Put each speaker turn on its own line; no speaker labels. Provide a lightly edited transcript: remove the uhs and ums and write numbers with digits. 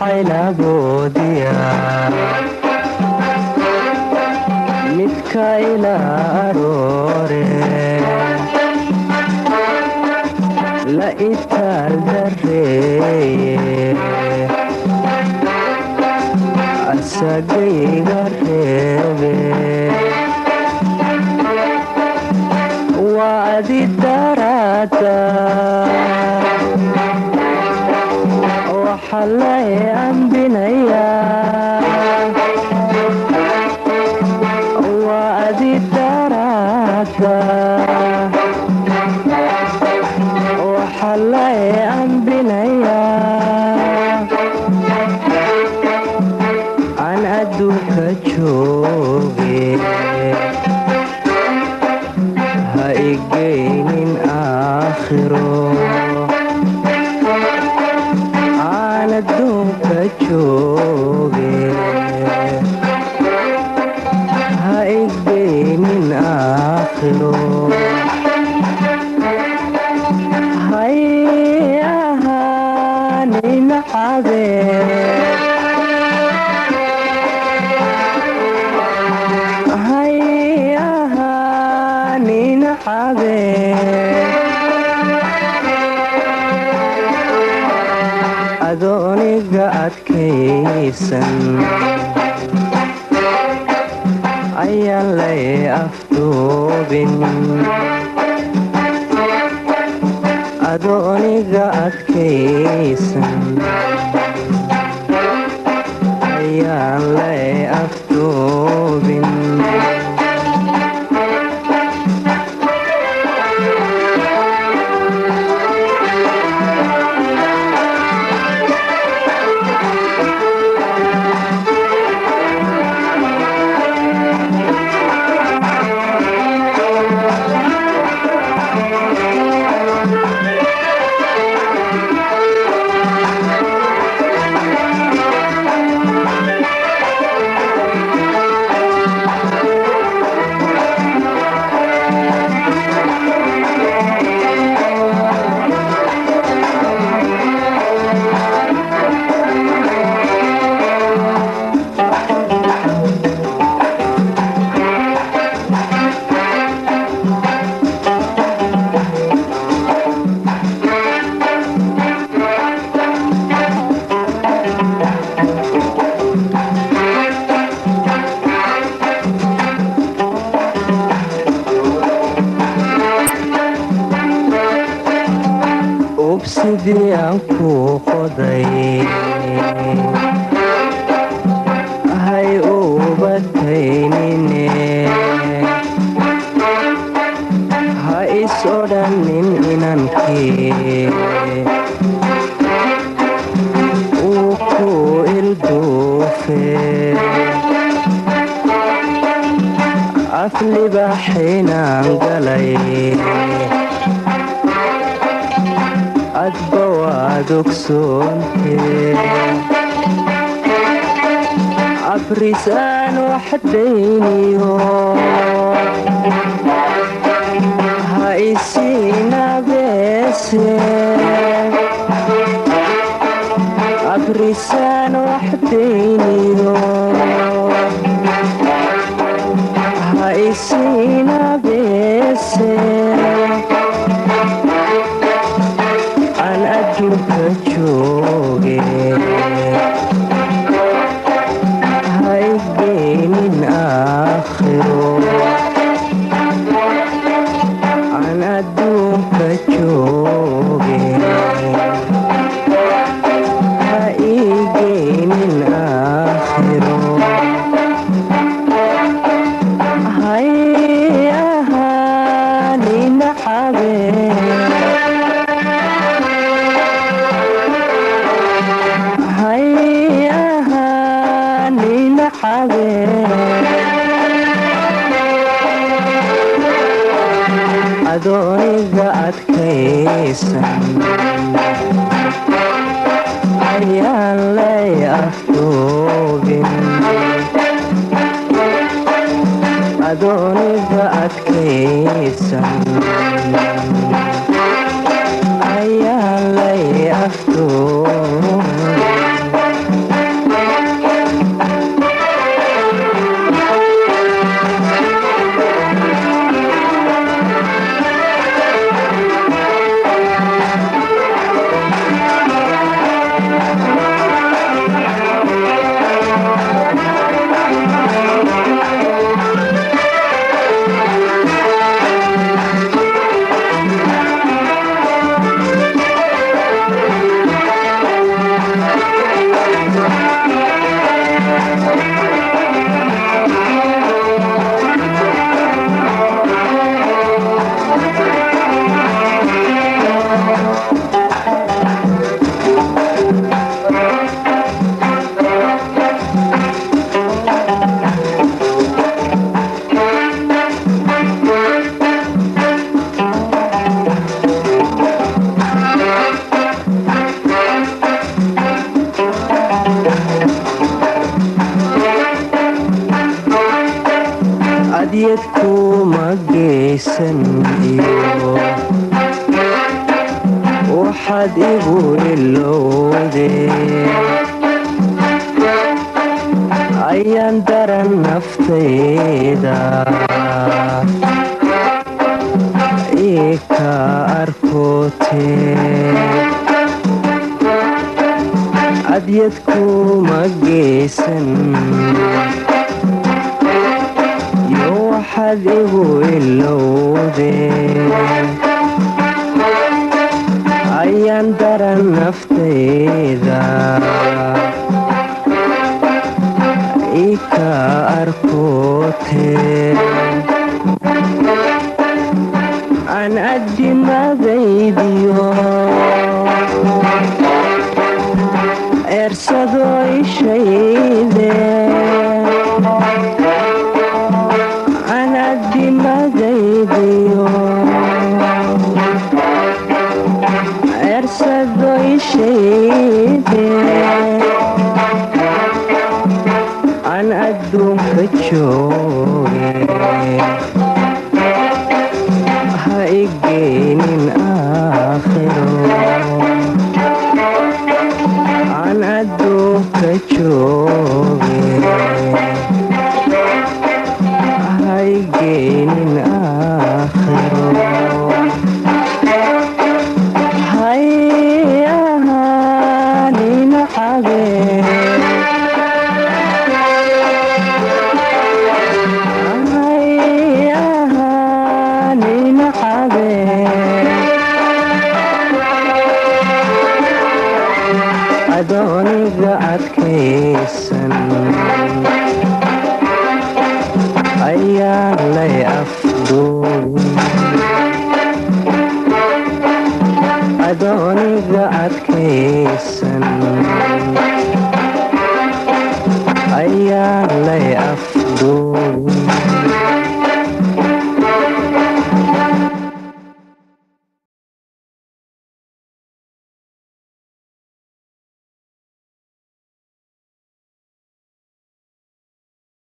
jacaylagoodiya midka ila aroore la itaal dareeye asagayga reebe waadi daraada waxa lay ambinayaa waadi daraada waxa lay ambinayaa aan adduunka jooge ha igeynin aakhiro aan adduunka jooge ha igeynin aakhiro hay ahaanin cadeeb hay ahaanin cadeeb adooniga adkaysan ayaan lay afduubin adooniga adkaysan ayaan lay afduubin sidii aan ku qoday hay ubataynine ha is odhanin inankii uu ku ilduufe aflibaxinaan galay adba waad ogsoonte abrisaan waxdayniyo ha isinabeese abrisaan waxdayniyo ha isinabeese aan adduunka jooge ha igeynin aakhiro aan adduunka jooge ha igeynin aakhiro hay ahaanin cadeeb adooniga adkaysan ayaan lay afduubin adooniga adkaysan ayaan lay afduubin iyo waxaad igu ilowdee ayaan daran naftayda ii ka arkootee adyad kuma geysan iyo waxaad igu ilowdee ayaan daran naftayda ii ka arkootee aan adimadaydiyo ersado ishayde aan adimadaydiyo ersado ishayde aan adduunka jooge ha igeynin aakhiro aan adduunka jooge ha igeynin aakhiro hay ahaanin xabeen adooniga adkaysan ayaan lay afduubin adooniga adkaysan ayaan lay afduubin